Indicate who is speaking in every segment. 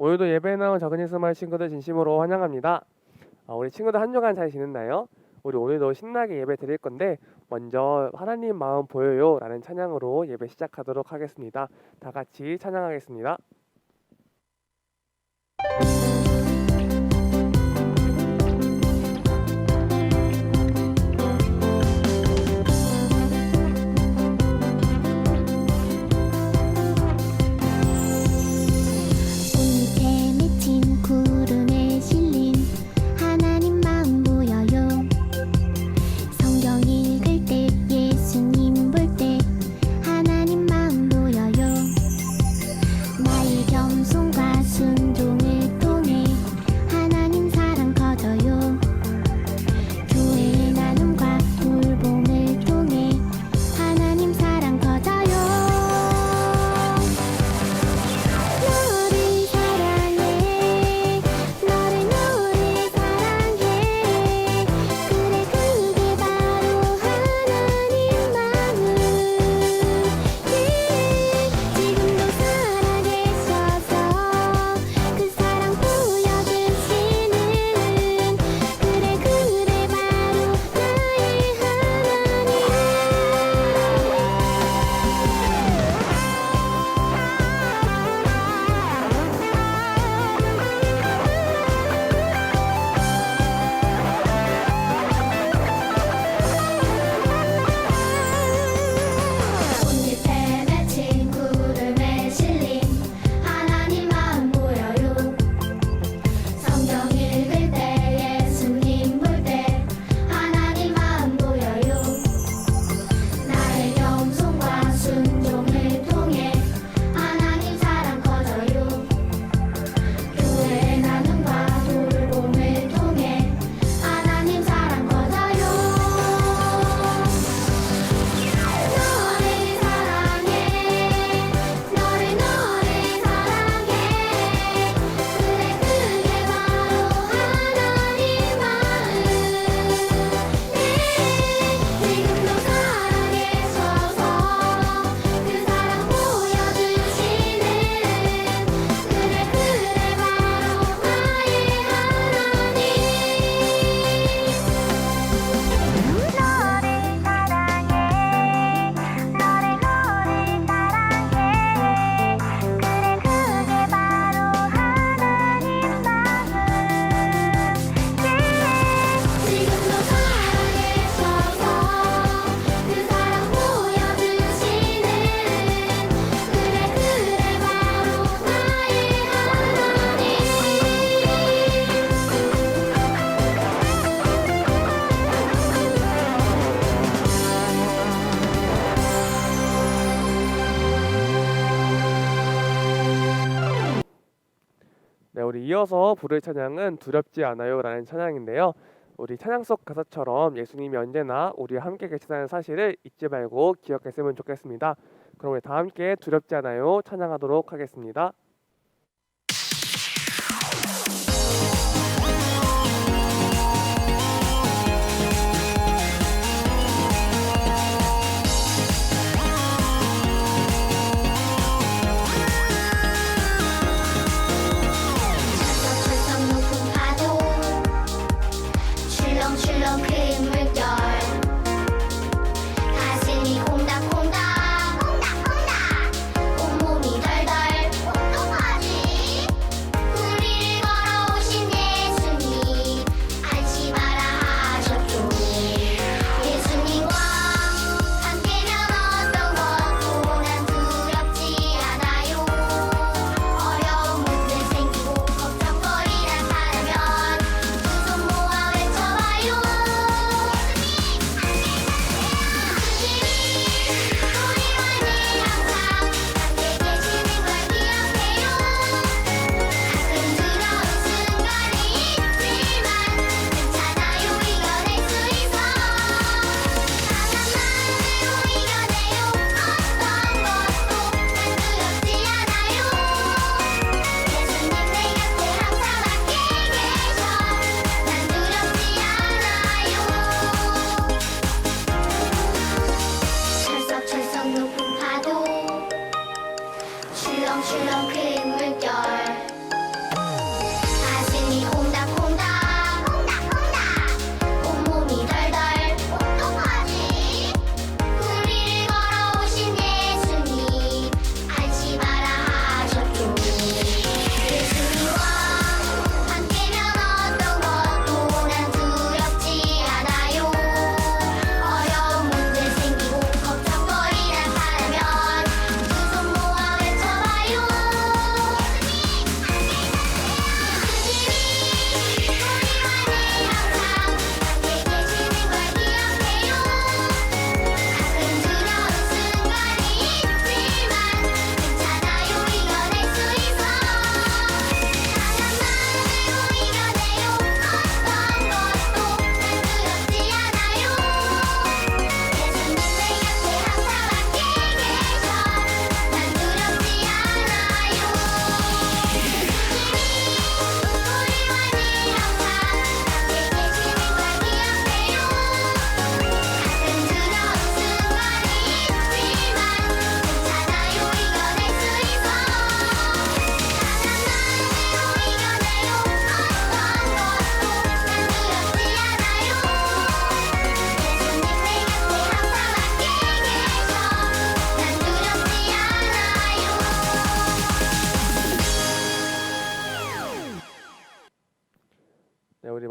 Speaker 1: 오늘도 예배에 나온 작은 예수마을 친구들 진심으로 환영합니다. 우리 친구들 한 주간 잘 지냈나요? 우리 오늘도 신나게 예배 드릴 건데 먼저 하나님 마음 보여요 라는 찬양으로 예배 시작하도록 하겠습니다. 다 같이 찬양하겠습니다. 우리 이어서 부를 찬양은 두렵지 않아요 라는 찬양인데요. 우리 찬양 속 가사처럼 예수님이 언제나 우리와 함께 계시다는 사실을 잊지 말고 기억했으면 좋겠습니다. 그럼 우리 다 함께 두렵지 않아요 찬양하도록 하겠습니다.
Speaker 2: 출렁출렁 큰 물결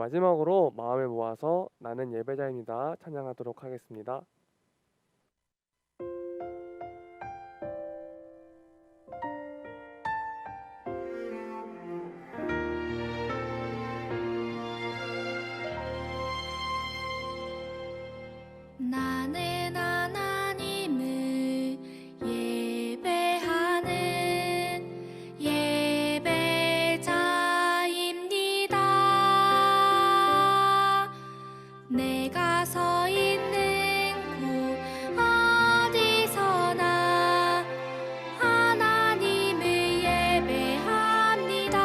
Speaker 1: 마지막으로 마음을 모아서 나는 예배자입니다 찬양하도록 하겠습니다.
Speaker 2: 나는 하나님을 예배하는 예배자입니다. 내가 서 있는 곳 어디서나 하나님을 예배합니다.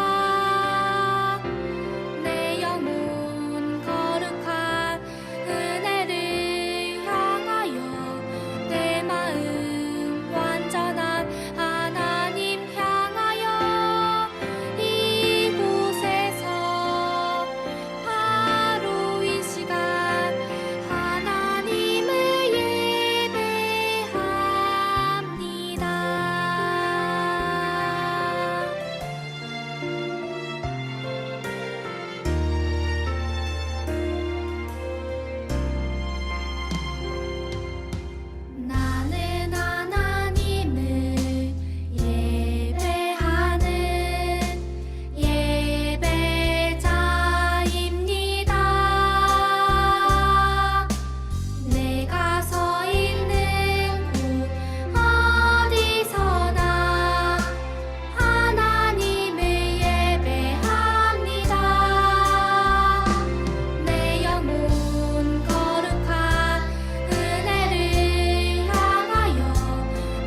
Speaker 2: 내 영혼 거룩한 은혜를 향하여 내 마음 완전한 하나님 향하여 이곳에서 바로 이 시간 하나님을 예배합니다. 나는 하나님을 예배하는 예배자입니다. 내가 서 있는 곳 어디서나 하나님을 예배합니다. 내 영혼 거룩한 은혜를 향하여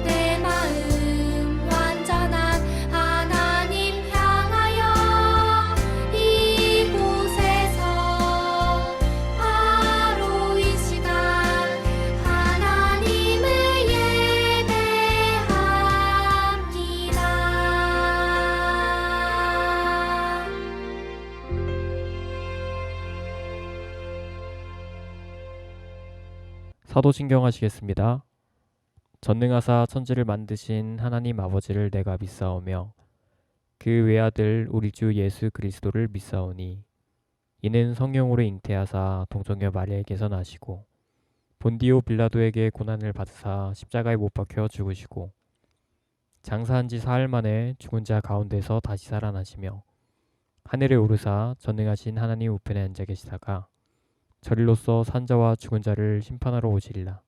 Speaker 2: 내 마음 완전한 하나님 향하여 이곳에서 바로 이 시간 하나님을 예배합니다.
Speaker 3: 사도신경 하시겠습니다. 전능하사 천지를 만드신 하나님 아버지를 내가 믿사오며 그 외아들 우리 주 예수 그리스도를 믿사오니 이는 성령으로 잉태하사 동정녀 마리아에게서 나시고 본디오 빌라도에게 고난을 받으사 십자가에 못 박혀 죽으시고 장사한 지 사흘 만에 죽은 자 가운데서 다시 살아나시며 하늘에 오르사 전능하신 하나님 우편에 앉아 계시다가 저릴로서 산자와 죽은 자를 심판하러 오시리라.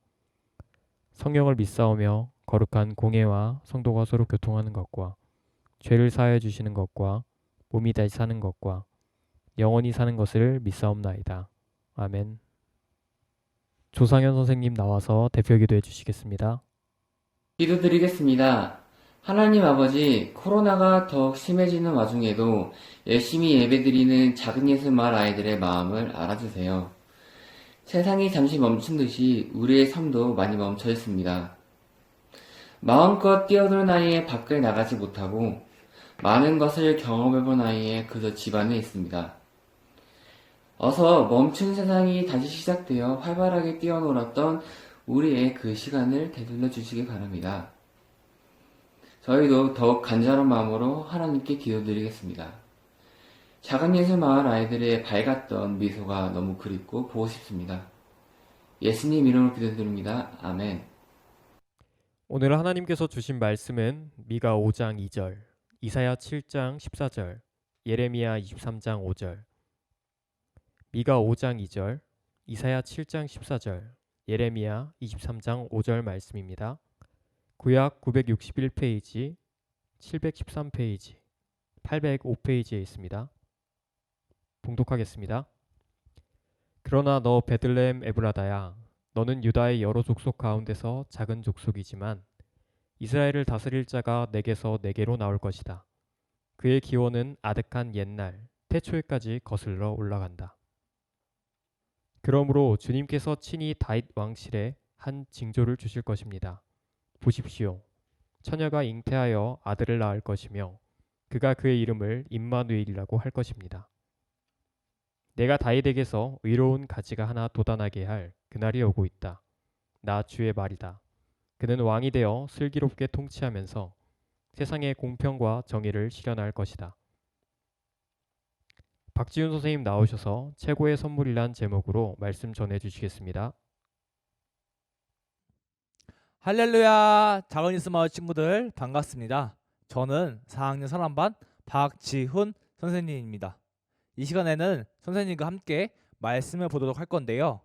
Speaker 3: 성령을 믿사오며 거룩한 공예와 성도가 서로 교통하는 것과 죄를 사하여 주시는 것과 몸이 다시 사는 것과 영원히 사는 것을 믿사옵나이다. 아멘. 조상현 선생님 나와서 대표 기도해 주시겠습니다.
Speaker 4: 기도드리겠습니다. 하나님 아버지, 코로나가 더욱 심해지는 와중에도 열심히 예배드리는 작은 예수마을 아이들의 마음을 알아주세요. 세상이 잠시 멈춘 듯이 우리의 삶도 많이 멈춰 있습니다. 마음껏 뛰어들 나이에 밖을 나가지 못하고 많은 것을 경험해본 나이에 그저 집안에 있습니다. 어서 멈춘 세상이 다시 시작되어 활발하게 뛰어놀았던 우리의 그 시간을 되돌려 주시기 바랍니다. 저희도 더욱 간절한 마음으로 하나님께 기도드리겠습니다. 작은 예수 마을 아이들의 밝았던 미소가 너무 그립고 보고 싶습니다. 예수님 이름으로 기도드립니다. 아멘.
Speaker 3: 오늘 하나님께서 주신 말씀은 미가 5장 2절, 이사야 7장 14절, 예레미야 23장 5절. 미가 5장 2절, 이사야 7장 14절, 예레미야 23장 5절 말씀입니다. 구약 961페이지, 713페이지, 805페이지에 있습니다. 봉독하겠습니다. 그러나 너 베들레헴 에브라다야, 너는 유다의 여러 족속 가운데서 작은 족속이지만 이스라엘을 다스릴 자가 내게서 내게로 나올 것이다. 그의 기원은 아득한 옛날 태초에까지 거슬러 올라간다. 그러므로 주님께서 친히 다윗 왕실에 한 징조를 주실 것입니다. 보십시오. 처녀가 잉태하여 아들을 낳을 것이며 그가 그의 이름을 임마누엘이라고 할 것입니다. 내가 다윗에게서 의로운 가지가 하나 돋아나게 할 그날이 오고 있다. 나 주의 말이다. 그는 왕이 되어 슬기롭게 통치하면서 세상의 공평과 정의를 실현할 것이다. 박지훈 선생님 나오셔서 최고의 선물이란 제목으로 말씀 전해 주시겠습니다.
Speaker 5: 할렐루야! 작은 이스 마을 친구들 반갑습니다. 저는 4학년 3반반 박지훈 선생님입니다. 이 시간에는 선생님과 함께 말씀을 보도록 할 건데요.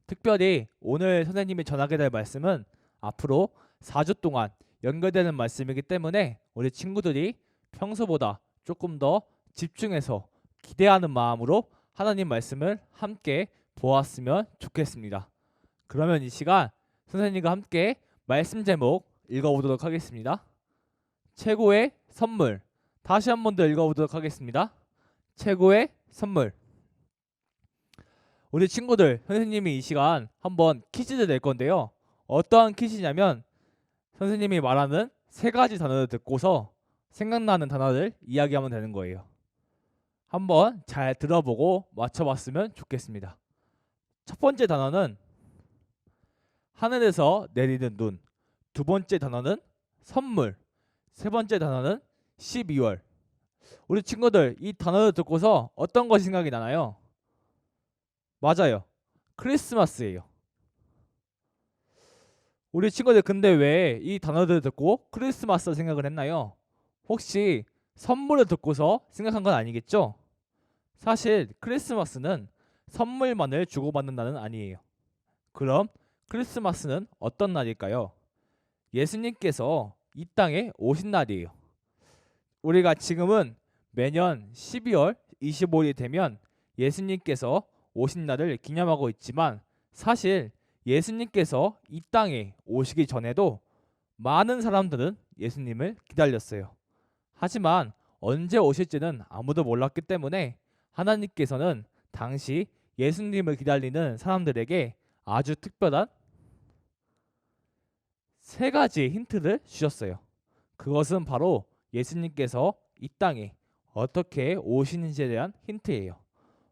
Speaker 5: 특별히 오늘 선생님이 전하게 될 말씀은 앞으로 4주 동안 연결되는 말씀이기 때문에 우리 친구들이 평소보다 조금 더 집중해서 기대하는 마음으로 하나님 말씀을 함께 보았으면 좋겠습니다. 그러면 이 시간 선생님과 함께 말씀 제목 읽어보도록 하겠습니다. 최고의 선물. 다시 한 번 더 읽어보도록 하겠습니다. 최고의 선물. 우리 친구들, 선생님이 이 시간 한번 퀴즈를 낼 건데요. 어떠한 퀴즈냐면 선생님이 말하는 3가지 단어를 듣고서 생각나는 단어를 이야기하면 되는 거예요. 한번 잘 들어보고 맞춰봤으면 좋겠습니다. 첫 번째 단어는 하늘에서 내리는 눈. 두 번째 단어는 선물. 세 번째 단어는 12월. 우리 친구들 이 단어를 듣고서 어떤 것이 생각이 나나요? 맞아요. 크리스마스예요. 우리 친구들 근데 왜 이 단어들을 듣고 크리스마스 생각을 했나요? 혹시 선물을 듣고서 생각한 건 아니겠죠? 사실 크리스마스는 선물만을 주고받는 날은 아니에요. 그럼 크리스마스는 어떤 날일까요? 예수님께서 이 땅에 오신 날이에요. 우리가 지금은 매년 12월 25일이 되면 예수님께서 오신 날을 기념하고 있지만 사실 예수님께서 이 땅에 오시기 전에도 많은 사람들은 예수님을 기다렸어요. 하지만 언제 오실지는 아무도 몰랐기 때문에 하나님께서는 당시 예수님을 기다리는 사람들에게 아주 특별한 3가지 힌트를 주셨어요. 그것은 바로 예수님께서 이 땅에 어떻게 오시는지에 대한 힌트예요.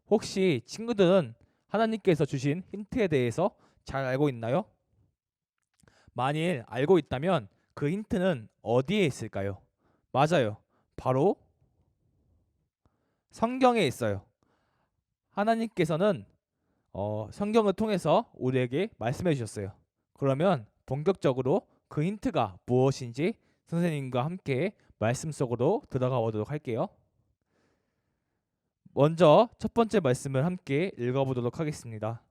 Speaker 5: 혹시 친구들은 하나님께서 주신 힌트에 대해서 잘 알고 있나요? 만일 알고 있다면 그 힌트는 어디에 있을까요? 맞아요. 바로 성경에 있어요. 하나님께서는 성경을 통해서 우리에게 말씀해 주셨어요. 그러면 본격적으로 그 힌트가 무엇인지 선생님과 함께 말씀 속으로 들어가 보도록 할게요. 먼저 첫 번째 말씀을 함께 읽어보도록 하겠습니다.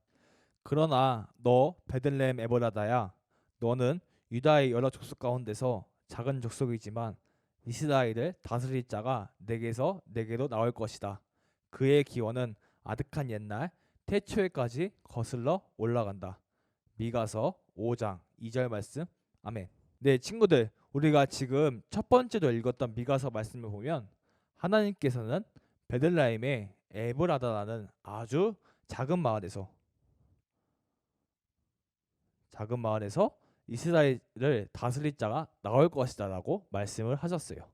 Speaker 5: 그러나 너 베들레헴 에브라다야, 너는 유다의 여러 족속 가운데서 작은 족속이지만 이스라엘을 다스릴 자가 내게로 나올 것이다. 그의 기원은 아득한 옛날 태초에까지 거슬러 올라간다. 미가서 5장 2절 말씀. 아멘. 네, 친구들, 우리가 지금 첫 번째로 읽었던 미가서 말씀을 보면 하나님께서는 베들레헴의 에브라다라는 아주 작은 마을에서 이스라엘을 다스릴 자가 나올 것이다 라고 말씀을 하셨어요.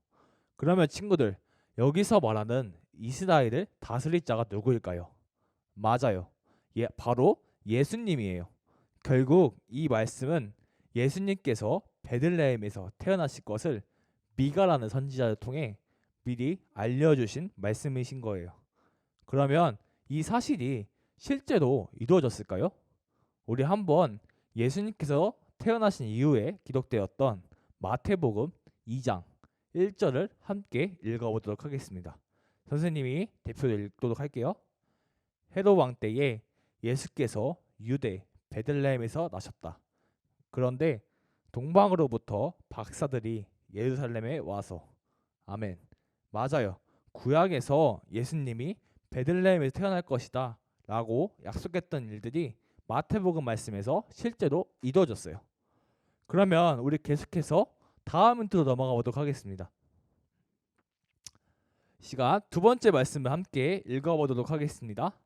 Speaker 5: 그러면 친구들, 여기서 말하는 이스라엘을 다스릴 자가 누구일까요? 맞아요. 바로 예수님이에요. 결국 이 말씀은 예수님께서 베들레헴에서 태어나실 것을 미가라는 선지자를 통해 미리 알려주신 말씀이신 거예요. 그러면 이 사실이 실제로 이루어졌을까요? 우리 한번 예수님께서 태어나신 이후에 기록되었던 마태복음 2장 1절을 함께 읽어보도록 하겠습니다. 선생님이 대표로 읽도록 할게요. 헤롯 왕 때에 예수께서 유대 베들레헴에서 나셨다. 그런데 동방으로부터 박사들이 예루살렘에 와서 아멘. 맞아요. 구약에서 예수님이 베들레헴에서 태어날 것이다 라고 약속했던 일들이 마태복음 말씀에서 실제로 이루어졌어요. 그러면 우리 계속해서 다음 힌트로 넘어가 보도록 하겠습니다. 시간 두 번째 말씀을 함께 읽어보도록 하겠습니다.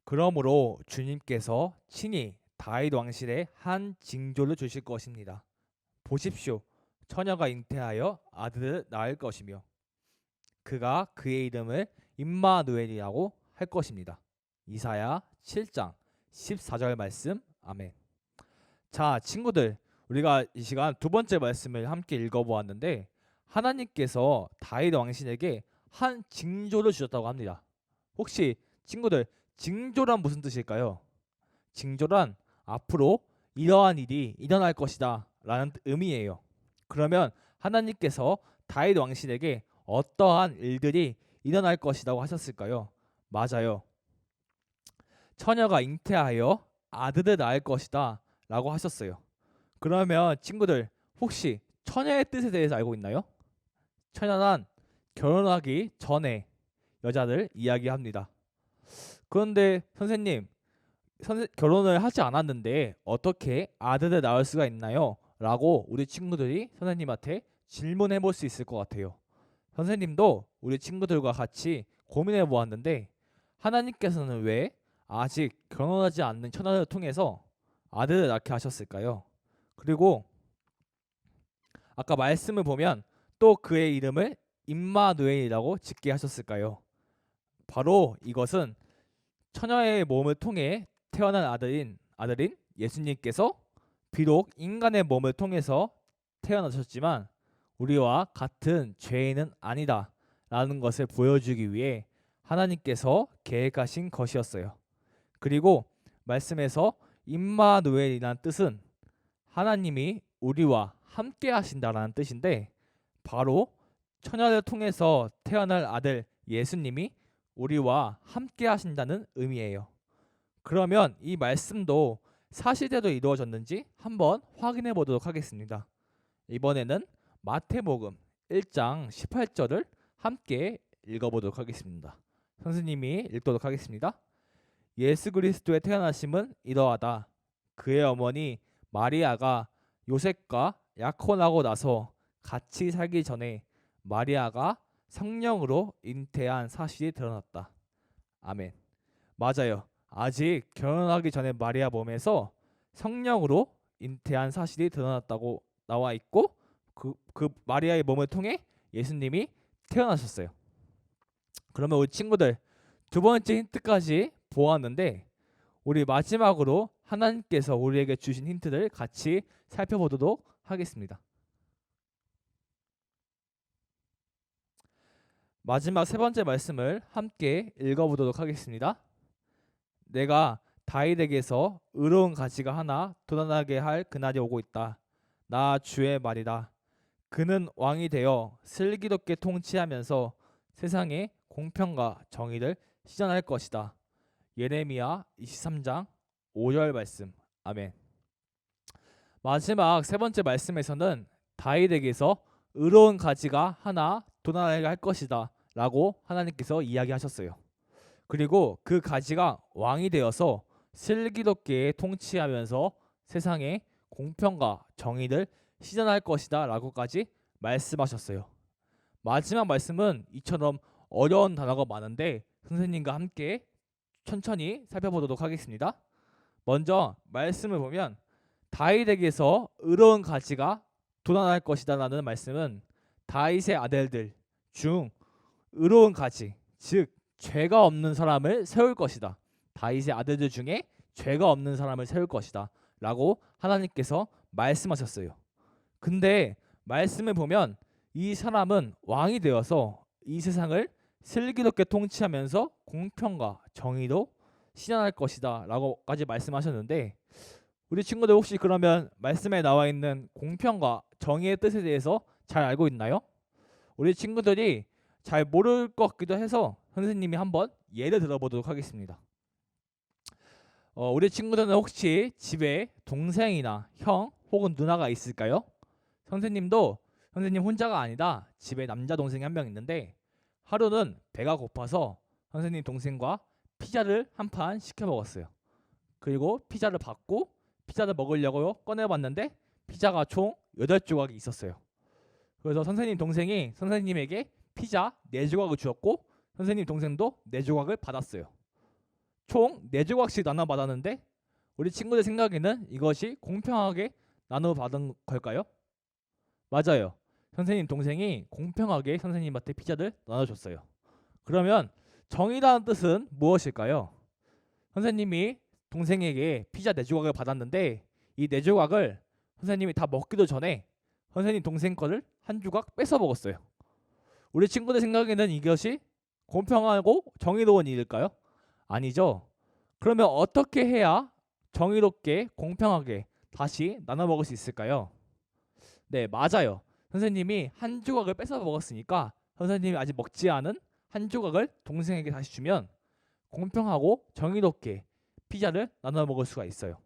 Speaker 5: 그러므로 주님께서 친히 다윗 왕실에 한 징조를 주실 것입니다. 보십시오. 처녀가 잉태하여 아들을 낳을 것이며 그가 그의 이름을 임마누엘이라고 할 것입니다. 이사야 7장 14절 말씀. 아멘. 자, 친구들, 우리가 이 시간 두 번째 말씀을 함께 읽어보았는데 하나님께서 다윗 왕신에게 한 징조를 주셨다고 합니다. 혹시 친구들 징조란 무슨 뜻일까요? 징조란 앞으로 이러한 일이 일어날 것이다 라는 의미예요. 그러면 하나님께서 다윗 왕실에게 어떠한 일들이 일어날 것이라고 하셨을까요? 맞아요. 처녀가 잉태하여 아들을 낳을 것이다 라고 하셨어요. 그러면 친구들 혹시 처녀의 뜻에 대해서 알고 있나요? 처녀란 결혼하기 전에 여자를 이야기합니다. 그런데 선생님, 결혼을 하지 않았는데 어떻게 아들을 낳을 수가 있나요? 라고 우리 친구들이 선생님한테 질문해 볼 수 있을 것 같아요. 선생님도 우리 친구들과 같이 고민해 보았는데 하나님께서는 왜 아직 결혼하지 않는 처녀를 통해서 아들을 낳게 하셨을까요? 그리고 아까 말씀을 보면 또 그의 이름을 임마누엘이라고 짓게 하셨을까요? 바로 이것은 처녀의 몸을 통해 태어난 아들인 예수님께서 비록 인간의 몸을 통해서 태어나셨지만 우리와 같은 죄인은 아니다 라는 것을 보여주기 위해 하나님께서 계획하신 것이었어요. 그리고 말씀에서 임마누엘이라는 뜻은 하나님이 우리와 함께 하신다라는 뜻인데 바로 처녀를 통해서 태어날 아들 예수님이 우리와 함께 하신다는 의미예요. 그러면 이 말씀도 사실대로 이루어졌는지 한번 확인해 보도록 하겠습니다. 이번에는 마태복음 1장 18절을 함께 읽어보도록 하겠습니다. 선생님이 읽도록 하겠습니다. 예수 그리스도의 태어나심은 이러하다. 그의 어머니 마리아가 요셉과 약혼하고 나서 같이 살기 전에 마리아가 성령으로 잉태한 사실이 드러났다. 아멘. 맞아요. 아직 결혼하기 전에 마리아 몸에서 성령으로 잉태한 사실이 드러났다고 나와 있고 그 마리아의 몸을 통해 예수님이 태어나셨어요. 그러면 우리 친구들 두 번째 힌트까지 보았는데 우리 마지막으로 하나님께서 우리에게 주신 힌트를 같이 살펴보도록 하겠습니다. 마지막 세 번째 말씀을 함께 읽어보도록 하겠습니다. 내가 다윗에게서 의로운 가지가 하나 돋아나게 할 그날이 오고 있다. 나 주의 말이다. 그는 왕이 되어 슬기롭게 통치하면서 세상의 공평과 정의를 실현할 것이다. 예레미야 23장 5절 말씀. 아멘. 마지막 세 번째 말씀에서는 다윗에게서 의로운 가지가 하나 돋아나게 할 것이다 라고 하나님께서 이야기하셨어요. 그리고 그 가지가 왕이 되어서 슬기롭게 통치하면서 세상에 공평과 정의를 실현할 것이다 라고까지 말씀하셨어요. 마지막 말씀은 이처럼 어려운 단어가 많은데 선생님과 함께 천천히 살펴보도록 하겠습니다. 먼저 말씀을 보면 다윗에게서 의로운 가지가 돋아날 것이다 라는 말씀은 다윗의 아들들 중 의로운 가지, 즉 죄가 없는 사람을 세울 것이다. 다윗의 아들들 중에 죄가 없는 사람을 세울 것이다 라고 하나님께서 말씀하셨어요. 근데 말씀을 보면 이 사람은 왕이 되어서 이 세상을 슬기롭게 통치하면서 공평과 정의로 실현할 것이다 라고까지 말씀하셨는데 우리 친구들 혹시 그러면 말씀에 나와 있는 공평과 정의의 뜻에 대해서 잘 알고 있나요? 우리 친구들이 잘 모를 것 같기도 해서 선생님이 한번 예를 들어보도록 하겠습니다. 우리 친구들은 혹시 집에 동생이나 형 혹은 누나가 있을까요? 선생님도 선생님 혼자가 아니다. 집에 남자 동생이 한 명 있는데 하루는 배가 고파서 선생님 동생과 피자를 한 판 시켜 먹었어요. 그리고 피자를 받고 피자를 먹으려고 꺼내봤는데 피자가 총 8조각이 있었어요. 그래서 선생님 동생이 선생님에게 피자 4조각을 주었고 선생님 동생도 4조각을 받았어요. 총 4조각씩 나눠 받았는데 우리 친구들 생각에는 이것이 공평하게 나눠 받은 걸까요? 맞아요. 선생님 동생이 공평하게 선생님한테 피자를 나눠줬어요. 그러면 정의라는 뜻은 무엇일까요? 선생님이 동생에게 피자 4조각을 받았는데 이 4조각을 선생님이 다 먹기도 전에 선생님 동생 거를 한 조각 뺏어 먹었어요. 우리 친구들 생각에는 이것이 공평하고 정의로운 일일까요? 아니죠. 그러면 어떻게 해야 정의롭게 공평하게 다시 나눠 먹을 수 있을까요? 네, 맞아요. 선생님이 한 조각을 뺏어 먹었으니까 선생님이 아직 먹지 않은 한 조각을 동생에게 다시 주면 공평하고 정의롭게 피자를 나눠 먹을 수가 있어요.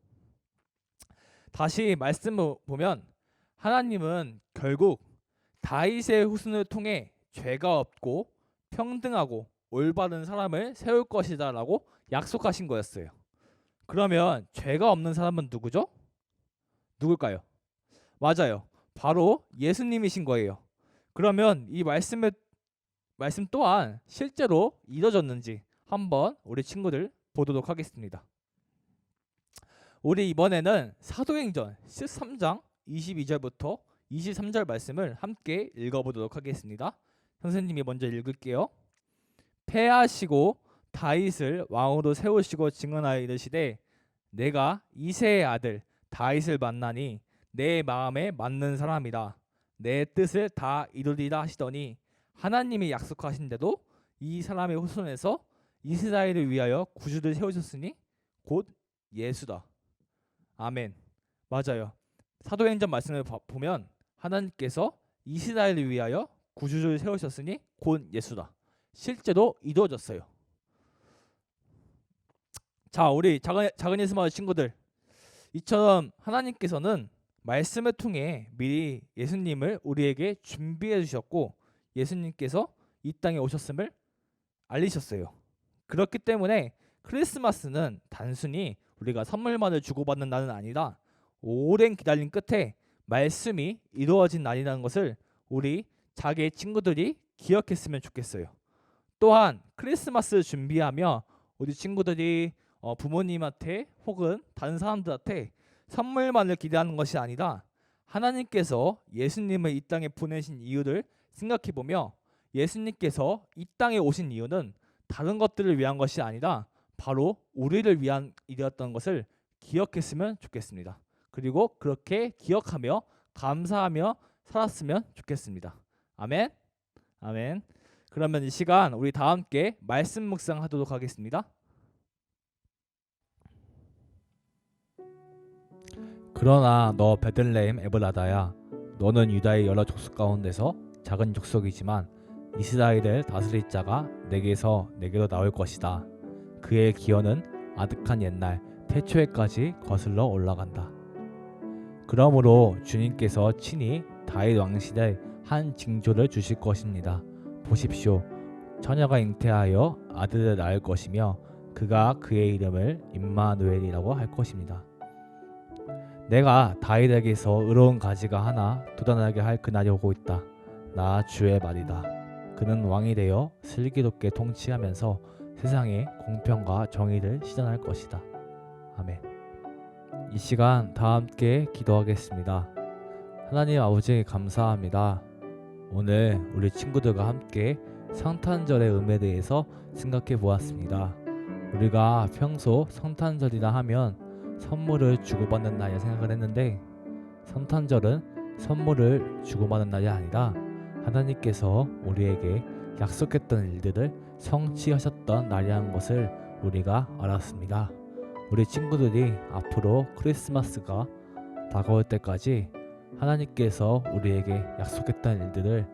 Speaker 5: 다시 말씀을 보면 하나님은 결국 다윗의 후손을 통해 죄가 없고 평등하고 올바른 사람을 세울 것이다 라고 약속하신 거였어요. 그러면 죄가 없는 사람은 누구죠? 누굴까요? 맞아요. 바로 예수님이신 거예요. 그러면 이 말씀 또한 실제로 이루어졌는지 한번 우리 친구들 보도록 하겠습니다. 우리 이번에는 사도행전 13장 22절부터 23절 말씀을 함께 읽어보도록 하겠습니다. 선생님이 먼저 읽을게요. 패하시고 다윗을 왕으로 세우시고 증언하여 이르시되 내가 이새의 아들 다윗을 만나니 내 마음에 맞는 사람이다. 내 뜻을 다 이루리라 하시더니 하나님이 약속하신대도 이 사람의 후손에서 이스라엘을 위하여 구주를 세우셨으니 곧 예수다. 아멘. 맞아요. 사도행전 말씀을 보면 하나님께서 이스라엘을 위하여 구주를 세우셨으니 곧 예수다. 실제로 이루어졌어요. 자, 우리 작은 예수마을 친구들, 이처럼 하나님께서는 말씀을 통해 미리 예수님을 우리에게 준비해 주셨고 예수님께서 이 땅에 오셨음을 알리셨어요. 그렇기 때문에 크리스마스는 단순히 우리가 선물만을 주고받는 날은 아니라 오랜 기다림 끝에 말씀이 이루어진 날이라는 것을 우리 자기의 친구들이 기억했으면 좋겠어요. 또한 크리스마스를 준비하며 우리 친구들이 부모님한테 혹은 다른 사람들한테 선물만을 기대하는 것이 아니라 하나님께서 예수님을 이 땅에 보내신 이유를 생각해보며 예수님께서 이 땅에 오신 이유는 다른 것들을 위한 것이 아니라 바로 우리를 위한 일이었던 것을 기억했으면 좋겠습니다. 그리고 그렇게 기억하며 감사하며 살았으면 좋겠습니다. 아멘. 아멘. 그러면 이 시간 우리 다 함께 말씀 묵상하도록 하겠습니다. 그러나 너 베들레헴 에브라다야, 너는 유다의 여러 족속 가운데서 작은 족속이지만 이스라엘을 다스릴 자가 내게로 나올 것이다. 그의 기원은 아득한 옛날 태초에까지 거슬러 올라간다. 그러므로 주님께서 친히 다윗 왕실에 한 징조를 주실 것입니다. 보십시오. 처녀가 잉태하여 아들을 낳을 것이며 그가 그의 이름을 임마누엘이라고 할 것입니다. 내가 다윗에게서 의로운 가지가 하나 돋아나게 할 그날이 오고 있다. 나 주의 말이다. 그는 왕이 되어 슬기롭게 통치하면서 세상에 공평과 정의를 실현할 것이다. 아멘. 이 시간 다 함께 기도하겠습니다. 하나님 아버지 감사합니다. 오늘 우리 친구들과 함께 성탄절의 의미에 대해서 생각해 보았습니다. 우리가 평소 성탄절이라 하면 선물을 주고받는 날이라 생각을 했는데 성탄절은 선물을 주고받는 날이 아니라 하나님께서 우리에게 약속했던 일들을 성취하셨던 날이라는 것을 우리가 알았습니다. 우리 친구들이 앞으로 크리스마스가 다가올 때까지 하나님께서 우리에게 약속했던 일들을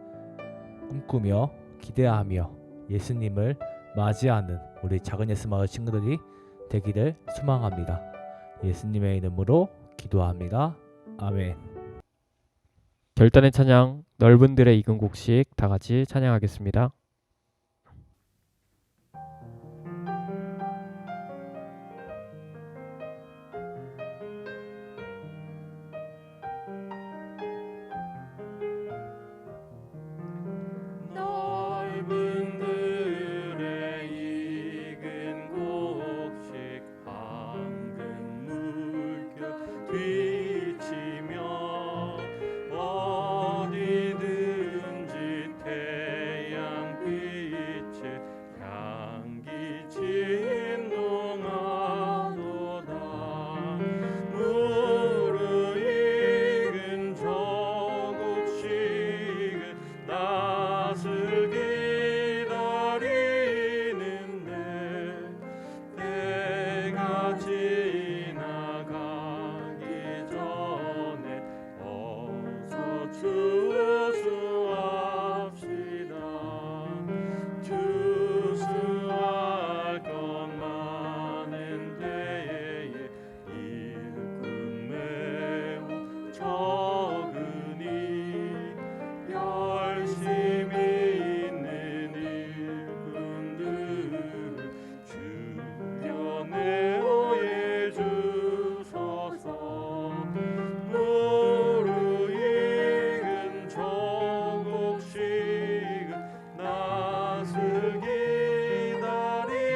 Speaker 5: 꿈꾸며 기대하며 예수님을 맞이하는 우리 작은 예수마을 친구들이 되기를 소망합니다. 예수님의 이름으로 기도합니다. 아멘.
Speaker 3: 결단의 찬양, 넓은 들의 익은 곡식 다 같이 찬양하겠습니다.
Speaker 1: 넓은 들의 익은 곡식 황금 물결 비치며 어디든지 태양
Speaker 6: 추수합시다. 추수할 것 많은데 일꾼 매우 적으니 열심히 있는 일꾼들을 주여 내어해 주소서. 무르익은 조국씩은 낯을 기다리는데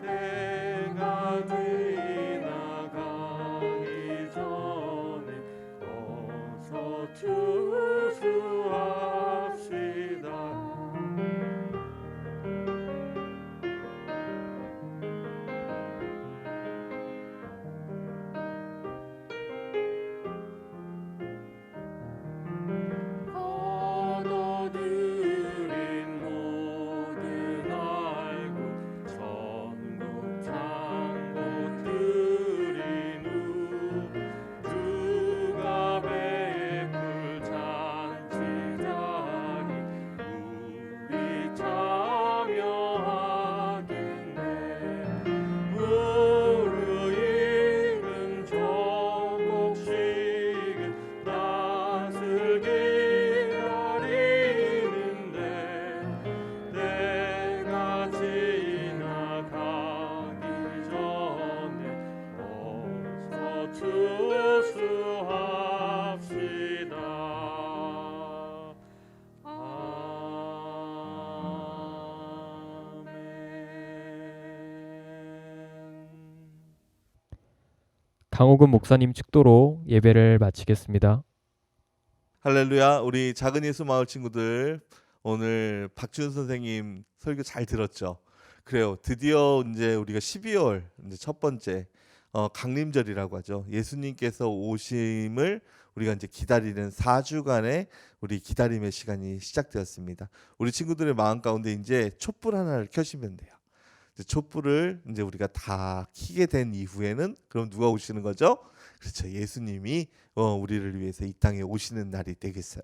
Speaker 6: 때가 지나가기 전에 어서 추수합시다. 거둬들인 모든 알고 전국 창고들인 후 주가 베풀 잔치자니 우리 참여하겠네. 무르익은 조국씩은 낯을 기다리는데 때가 지나가기 전에 어서 추수합시다. 아멘.
Speaker 3: 강호근 목사님 축도로 예배를 마치겠습니다.
Speaker 7: 할렐루야. 우리 작은 예수 마을 친구들 오늘 박지훈 선생님 설교 잘 들었죠? 그래요. 드디어 이제 우리가 12월 이제 첫 번째 강림절이라고 하죠. 예수님께서 오심을 우리가 이제 기다리는 4주간의 우리 기다림의 시간이 시작되었습니다. 우리 친구들의 마음 가운데 이제 촛불 하나를 켜시면 돼요. 이제 촛불을 이제 우리가 다 켜게 된 이후에는 그럼 누가 오시는 거죠? 그렇죠. 예수님이 우리를 위해서 이 땅에 오시는 날이 되겠어요.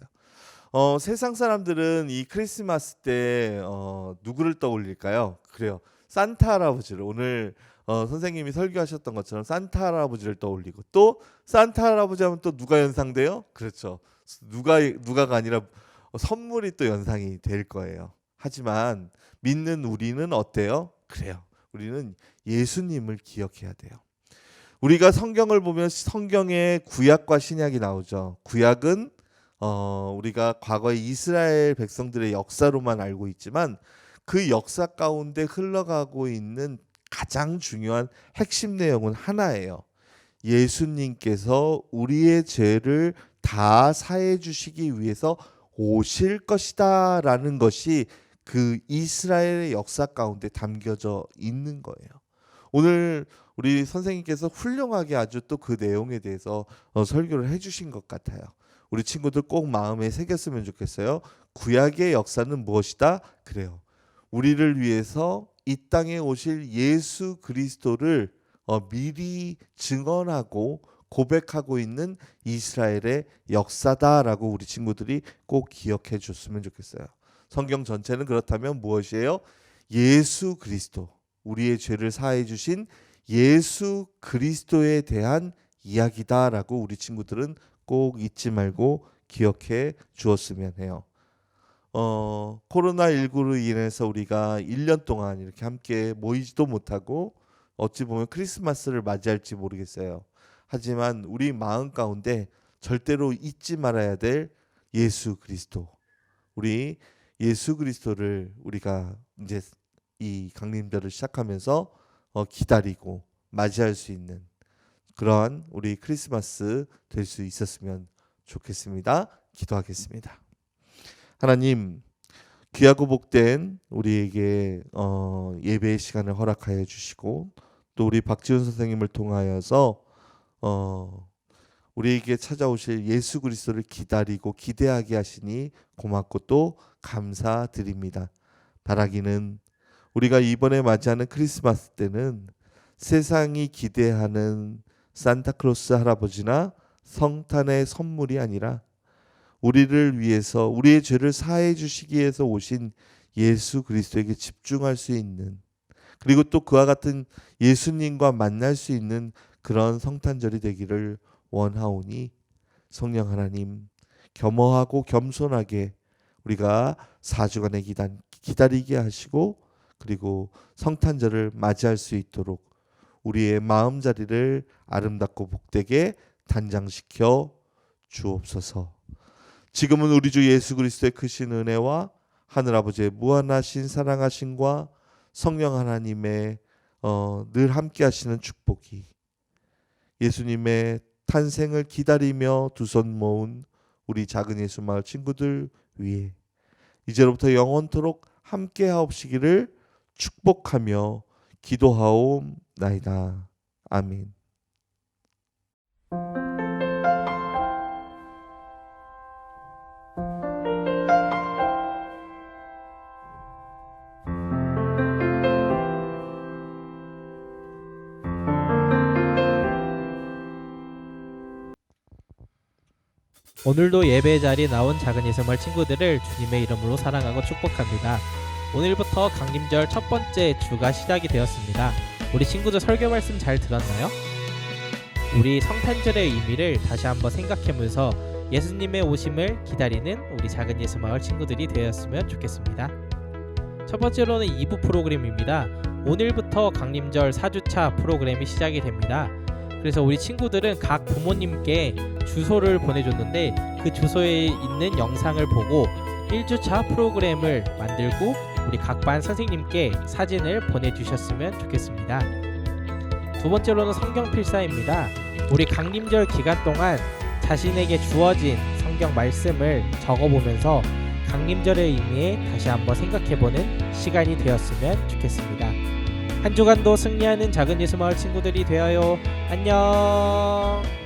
Speaker 7: 세상 사람들은 이 크리스마스 때 누구를 떠올릴까요? 그래요. 산타 할아버지를 오늘 선생님이 설교하셨던 것처럼 산타 할아버지를 떠올리고 또 산타 할아버지 하면 또 누가 연상돼요? 그렇죠. 누가가 아니라 선물이 또 연상이 될 거예요. 하지만 믿는 우리는 어때요? 그래요. 우리는 예수님을 기억해야 돼요. 우리가 성경을 보면 성경에 구약과 신약이 나오죠. 구약은 우리가 과거의 이스라엘 백성들의 역사로만 알고 있지만 그 역사 가운데 흘러가고 있는 가장 중요한 핵심 내용은 하나예요. 예수님께서 우리의 죄를 다 사해 주시기 위해서 오실 것이다 라는 것이 그 이스라엘의 역사 가운데 담겨져 있는 거예요. 오늘 우리 선생님께서 훌륭하게 아주 또 그 내용에 대해서 설교를 해주신 것 같아요. 우리 친구들 꼭 마음에 새겼으면 좋겠어요. 구약의 역사는 무엇이다? 그래요. 우리를 위해서 이 땅에 오실 예수 그리스도를 미리 증언하고 고백하고 있는 이스라엘의 역사다라고 우리 친구들이 꼭 기억해 줬으면 좋겠어요. 성경 전체는 그렇다면 무엇이에요? 예수 그리스도, 우리의 죄를 사해 주신 예수 그리스도에 대한 이야기다라고 우리 친구들은 꼭 잊지 말고 기억해 주었으면 해요. 코로나19로 인해서 우리가 1년 동안 이렇게 함께 모이지도 못하고 어찌 보면 크리스마스를 맞이할지 모르겠어요. 하지만 우리 마음 가운데 절대로 잊지 말아야 될 예수 그리스도, 우리 예수 그리스도를 우리가 이제 이 강림절을 시작하면서 기다리고 맞이할 수 있는 그러한 우리 크리스마스 될 수 있었으면 좋겠습니다. 기도하겠습니다. 하나님, 귀하고 복된 우리에게 예배의 시간을 허락하여 주시고 또 우리 박지훈 선생님을 통하여서 우리에게 찾아오실 예수 그리스도를 기다리고 기대하게 하시니 고맙고 또 감사드립니다. 바라기는 우리가 이번에 맞이하는 크리스마스 때는 세상이 기대하는 산타클로스 할아버지나 성탄의 선물이 아니라 우리를 위해서 우리의 죄를 사해 주시기 위해서 오신 예수 그리스도에게 집중할 수 있는, 그리고 또 그와 같은 예수님과 만날 수 있는 그런 성탄절이 되기를 원하오니 성령 하나님, 겸허하고 겸손하게 우리가 4주간의 기다리게 하시고, 그리고 성탄절을 맞이할 수 있도록 우리의 마음자리를 아름답고 복되게 단장시켜 주옵소서. 지금은 우리 주 예수 그리스도의 크신 은혜와 하늘아버지의 무한하신 사랑하심과 성령 하나님의 늘 함께 하시는 축복이 예수님의 탄생을 기다리며 두 손 모은 우리 작은 예수마을 친구들 위해 이제로부터 영원토록 함께 하옵시기를 축복하며 기도하옵나이다. 아멘.
Speaker 5: 오늘도 예배 자리에 나온 작은 예수마을 친구들을 주님의 이름으로 사랑하고 축복합니다. 오늘부터 강림절 첫 번째 주가 시작이 되었습니다. 우리 친구들 설교 말씀 잘 들었나요? 우리 성탄절의 의미를 다시 한번 생각해보면서 예수님의 오심을 기다리는 우리 작은 예수마을 친구들이 되었으면 좋겠습니다. 첫 번째로는 2부 프로그램입니다. 오늘부터 강림절 4주차 프로그램이 시작이 됩니다. 그래서 우리 친구들은 각 부모님께 주소를 보내줬는데 그 주소에 있는 영상을 보고 1주차 프로그램을 만들고 우리 각 반 선생님께 사진을 보내주셨으면 좋겠습니다. 두 번째로는 성경 필사입니다. 우리 강림절 기간 동안 자신에게 주어진 성경 말씀을 적어보면서 강림절의 의미에 다시 한번 생각해보는 시간이 되었으면 좋겠습니다. 한 주간도 승리하는 작은 예수마을 친구들이 되어요. 안녕.